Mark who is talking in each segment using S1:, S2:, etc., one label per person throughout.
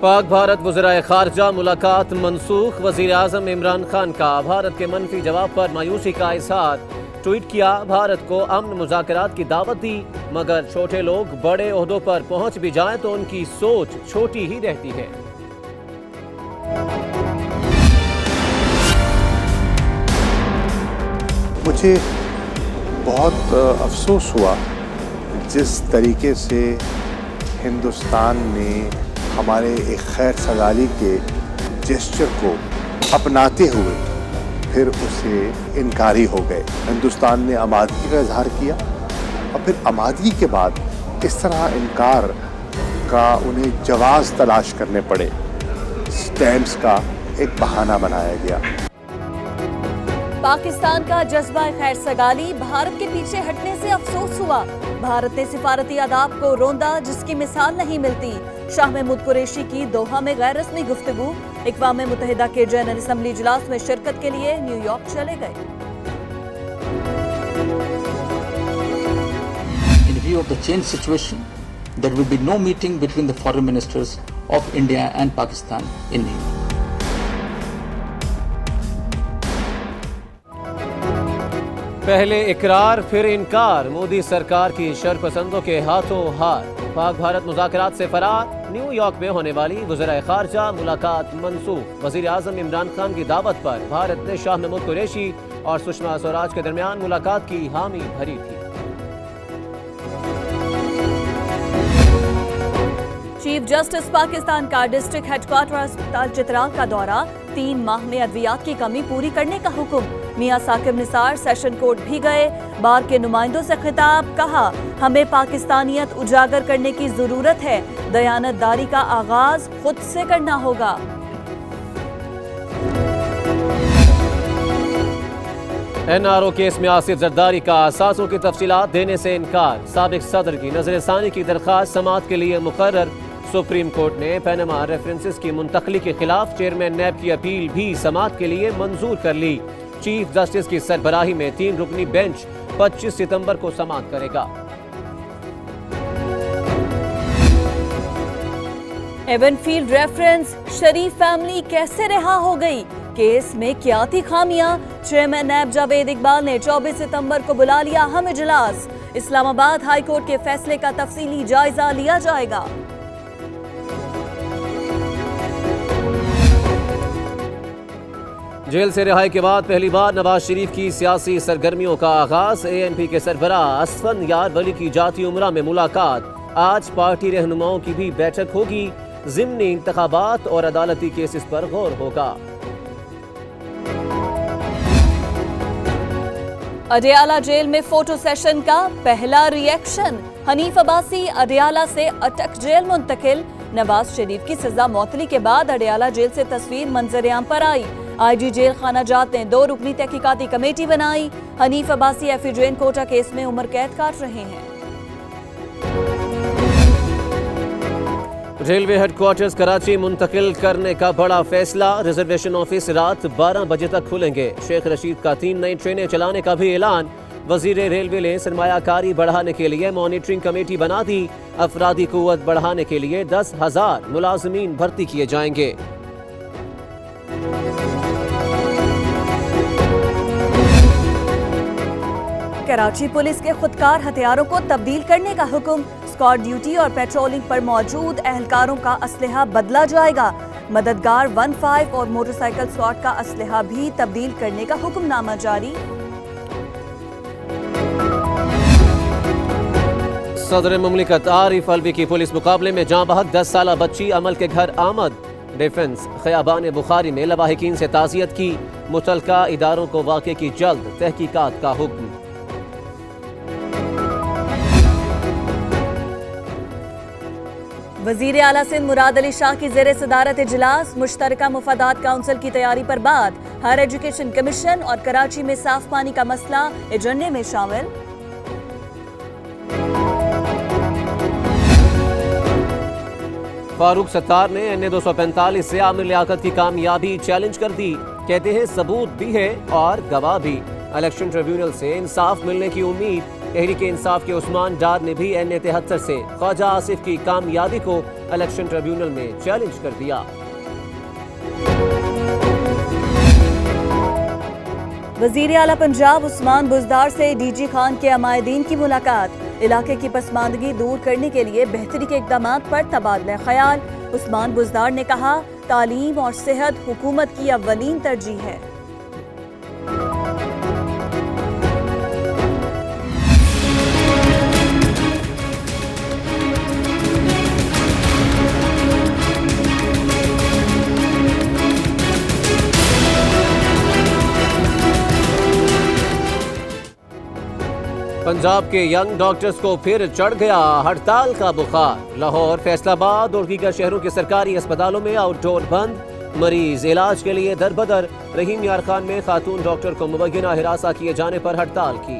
S1: पाक भारत वज़ीर ख़ारजा मुलाकात मनसूख। वज़ीर आज़म इमरान खान का भारत के मनफी जवाब पर मायूसी का इज़हार। ट्वीट किया, भारत को अमन मुज़ाकरात की दावत दी, मगर छोटे लोग बड़े ओहदों पर पहुंच भी जाएं तो उनकी सोच छोटी ही रहती है।
S2: मुझे बहुत अफसोस हुआ जिस तरीके से हिंदुस्तान ने हमारे एक खैर सगाली के जेस्चर को अपनाते हुए फिर उसे इनकारी हो गए। हिंदुस्तान ने आमादगी का इजहार किया और फिर आमादगी के बाद इस तरह इनकार का उन्हें जवाब तलाश करने पड़े। स्टैंप्स का एक बहाना बनाया गया।
S3: पाकिस्तान का जज्बा खैर सगाली, भारत के पीछे हटने से अफसोस हुआ। भारत ने सिफारती आदाब को रोंदा जिसकी मिसाल नहीं मिलती। शाह महमूद कुरैशी की दोहा में गैर रस्मी गुफ्तगू। अक़वाम मुत्तहिदा के जनरल असम्बली इजलास में शिरकत के लिए न्यूयॉर्क चले गए।
S4: In view of the changed situation, there will be no meeting between the foreign ministers of India and Pakistan in New York.
S1: पहले इकरार फिर इनकार, मोदी सरकार की शरपसंदों के हाथों हार। पाक भारत मुज़ाकरात से फरार, न्यूयॉर्क में होने वाली वज़ीर ख़ारजा मुलाकात मनसूख। वज़ीर आज़म इमरान खान की दावत पर भारत ने शाह महमूद कुरैशी और सुषमा स्वराज के दरमियान मुलाकात की हामी भरी थी।
S3: चीफ जस्टिस पाकिस्तान का डिस्ट्रिक्ट हेडक्वार्टर अस्पताल चित्राल का दौरा। 3 माह में अद्वियात की कमी पूरी करने का हुक्म। मियां साकिब निसार सेशन कोर्ट भी गए। बार के नुमाइंदों से खिताब, कहा हमें पाकिस्तानियत उजागर करने की जरूरत है। दयानतदारी का आगाज खुद से करना होगा।
S1: NRO केस में आसिफ जरदारी का असासों की तफसीलात देने से इनकार। साबिक सदर की नजरसानी की दरख्वास्त समाअत के लिए मुकर्रर। सुप्रीम कोर्ट ने पैनामा रेफरेंसेस की मुंतकली के खिलाफ चेयरमैन नैब की अपील भी समाअत के लिए मंजूर कर ली। चीफ जस्टिस की सरबराही में 3 रुकनी बेंच 25 सितंबर को समाअत करेगा।
S3: एवनफील्ड रेफरेंस, शरीफ फैमिली कैसे रिहा हो गई? केस में क्या थी खामियां? चेयरमैन नैब जावेद इकबाल ने 24 सितंबर को बुला लिया अहम इजलास। इस्लामाबाद हाई कोर्ट के फैसले का तफसीली जायजा लिया जाएगा।
S1: जेल से रिहाई के बाद पहली बार नवाज शरीफ की सियासी सरगर्मियों का आगाज। ANP के सरबराह असफन यार वली की जाती उमरा में मुलाकात। आज पार्टी रहनुमाओं की भी बैठक होगी। ज़िमनी इंतखाबात और अदालती केसेस पर गौर होगा।
S3: अडियाला जेल में फोटो सेशन का पहला रिएक्शन। हनीफ अब्बासी अडियाला से अटक जेल मुंतकिल। नवाज शरीफ की सजा मौतली के बाद अडियाला जेल से तस्वीर मंजर-ए-आम पर आई। IG जेल खाना जात ने 2 रुकनी तहकीकाती कमेटी बनाई। हनीफ अब्बासी एफिडेविट कोटा केस में उम्र कैद काट रहे हैं।
S1: रेलवे हेडक्वार्टर्स कराची मुंतकिल करने का बड़ा फैसला। रिजर्वेशन ऑफिस रात 12 बजे तक खुलेंगे। शेख रशीद का 3 नई ट्रेनें चलाने का भी ऐलान। वजीर रेलवे ने सरमायाकारी बढ़ाने के लिए मॉनिटरिंग कमेटी बना दी। अफरादी कुव्वत बढ़ाने के लिए 10,000 मुलाजमीन भर्ती किए जाएंगे।
S3: कराची पुलिस के खुदकार हथियारों को तब्दील करने का हुक्म। स्क्वाड ड्यूटी और पेट्रोलिंग पर मौजूद एहलकारों का असलहा बदला जाएगा। मददगार 15 और मोटरसाइकिल स्क्वाड का असलहा भी तब्दील करने का हुक्मनामा जारी।
S1: सदर मुमलिकत आरिफ अलवी की पुलिस मुकाबले में जाँ बहक 10 साला बच्ची अमल के घर आमद। डिफेंस खयाबान बुखारी में लवाहिकीन से ताज़ियत की। मुतलका इदारों को वाक़े की जल्द तहकीकात का हुक्म।
S3: वजीर आला सिंध मुराद अली शाह की ज़ेरे सदारत इजलास। मुश्तरका मुफादात काउंसिल की तैयारी पर बात। हायर एजुकेशन कमीशन और कराची में साफ पानी का मसला एजेंडे में शामिल।
S1: फारूक सत्तार ने NA 245 से आमिर लियाकत की कामयाबी चैलेंज कर दी। कहते हैं सबूत भी है और गवाह भी। इलेक्शन ट्रिब्यूनल से इंसाफ मिलने की उम्मीद। तहरीक इंसाफ के उस्मान डार ने भी NA-73 से ख्वाजा आसिफ की कामयाबी को इलेक्शन ट्रिब्यूनल में चैलेंज कर दिया।
S3: वजीर आला पंजाब उस्मान बुज़दार से DG खान के अमायदीन की मुलाकात। इलाके की पसमानदगी दूर करने के लिए बेहतरी के इक़दाम पर तबादला ख्याल। उस्मान बुज़दार ने कहा, तालीम और सेहत हुकूमत की अव्वलीन तरजीह है।
S1: पंजाब के यंग डॉक्टर्स को फिर चढ़ गया हड़ताल का बुखार। लाहौर, फैसलाबाद और दीगर शहरों के सरकारी अस्पतालों में आउटडोर बंद। मरीज इलाज के लिए दरबदर। रहीम यार खान में खातून डॉक्टर को मुबैना हिरासा किए जाने पर हड़ताल की।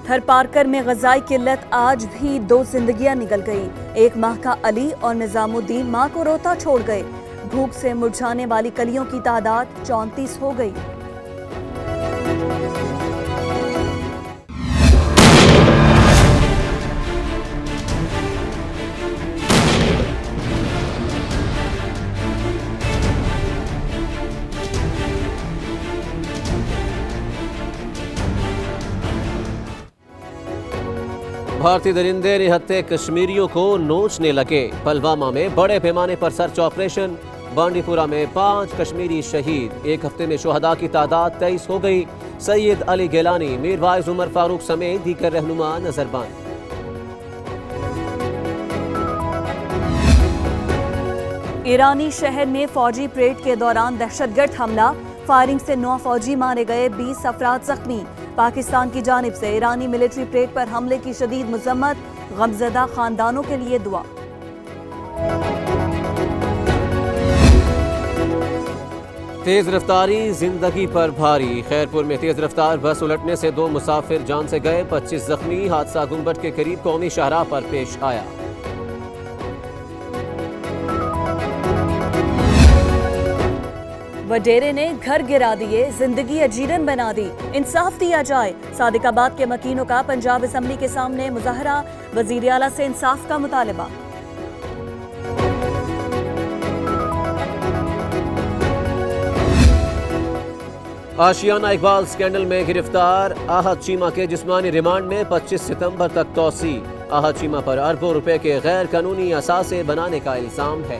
S3: थर पारकर में गजाई किल्लत, आज भी 2 जिंदगियां निकल गई। 1 माह का अली और निजामुद्दीन मां को रोता छोड़ गए। भूख से मुरझाने वाली कलियों की तादाद 34 हो गई।
S1: भारतीय दरिंदे निहत्थे कश्मीरियों को नोचने लगे। पुलवामा में बड़े पैमाने पर सर्च ऑपरेशन। बांडीपुरा में 5 कश्मीरी शहीद। 1 हफ्ते में शुहदा की तादाद 23 हो गई। सैयद अली गिलानी, मीरवाइज उमर फारूक समेत दीगर रहनुमा नजरबंद।
S3: ईरानी शहर में फौजी परेड के दौरान दहशतगर्द हमला। फायरिंग से 9 फौजी मारे गए, 20 अफराद जख्मी। पाकिस्तान की जानिब से ईरानी मिलिट्री परेड पर हमले की शदीद मजम्मत। गमजदा खानदानों के लिए दुआ।
S1: तेज रफ्तारी जिंदगी पर भारी। खैरपुर में तेज रफ्तार बस उलटने से 2 मुसाफिर जान से गए, 25 जख्मी। हादसा गुंबद के करीब कौमी शाहराह पर पेश आया।
S3: वडेरे ने घर गिरा दिए, जिंदगी अजीरन बना दी। इंसाफ दिया जाए। सादिकाबाद के मकीनों का पंजाब असम्बली के सामने मुजाहरा। वजीर आला से इंसाफ का मुतालबा।
S1: आशियाना इकबाल स्कैंडल में गिरफ्तार आहत चीमा के जिस्मानी रिमांड में 25 सितंबर तक तौसी। आहत चीमा पर अरबों रुपए के गैर कानूनी असासे बनाने का इल्जाम है।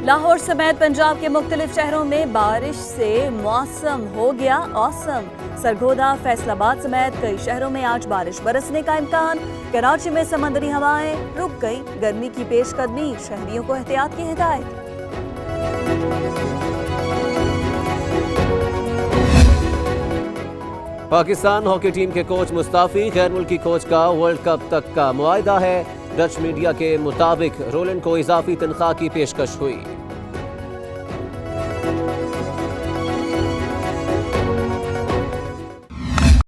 S3: लाहौर समेत पंजाब के मुख्तलिफ शहरों में बारिश से मौसम हो गया औसम। सरगोदा, फैसलाबाद समेत कई शहरों में आज बारिश बरसने का इम्कान। कराची में समंदरी हवाएं रुक गई। गर्मी की पेशकदमी, शहरियों को एहतियात की हिदायत।
S1: पाकिस्तान हॉकी टीम के कोच मुस्ताफी। गैर मुल्की कोच का वर्ल्ड कप तक का मुआहदा है। डच मीडिया के मुताबिक रोलन को इजाफी तनख्वाह की पेशकश हुई।